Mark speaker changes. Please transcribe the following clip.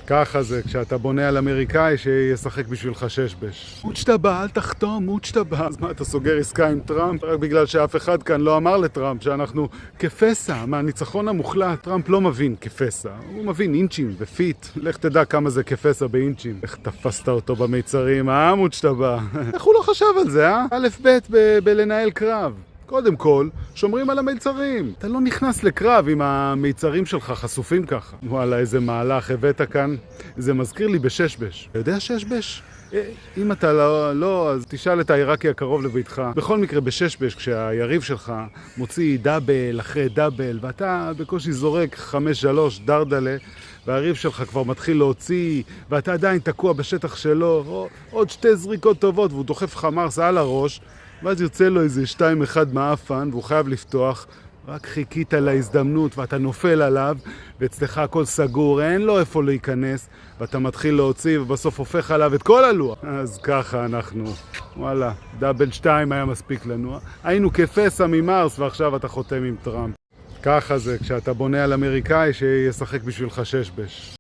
Speaker 1: ככה זה כשאתה בונה על אמריקאי שישחק בשבילך ששבש. מוצ'טבה, אל תחתום, מוצ'טבה. אז מה, אתה סוגר עסקה עם טראמפ? רק בגלל שאף אחד כאן לא אמר לטראמפ שאנחנו כפסע מהניצחון המוחלט. טראמפ לא מבין כפסע, הוא מבין אינצ'ים ופיט. לך תדע כמה זה כפסע באינצ'ים. איך תפסת אותו במיצרים, מוצ'טבה? איך הוא לא חשב על זה, א' ב' בלנהל קרב. קודם כל, שומרים על המיצרים. אתה לא נכנס לקרב אם המיצרים שלך חשופים ככה. וואלה, איזה מהלך הבאת כאן. זה מזכיר לי בששבש. אתה יודע ששבש? אם אתה לא, אז תשאל את העיראקי הקרוב לביתך. בכל מקרה, בששבש, כשהיריב שלך מוציא דאבל אחרי דאבל, ואתה בקושי זורק 5-3 דרדלה, והיריב שלך כבר מתחיל להוציא, ואתה עדיין תקוע בשטח שלו, עוד 2 זריקות טובות, והוא דוחף לך מרס על הראש, ואז יוצא לו איזה 2-1 מאפן, והוא חייב לפתוח. רק חיכית להזדמנות, ואתה נופל עליו, ואצלך הכל סגור, אין לו איפה להיכנס, ואתה מתחיל להוציא, ובסוף הופך עליו את כל הלוח. אז ככה אנחנו, וואלה, דאבל 2 היה מספיק לנו. היינו כפסע ממרס, ועכשיו אתה חותם עם טראמפ. ככה זה כשאתה בונה על אמריקאי שישחק בשבילך ששבש.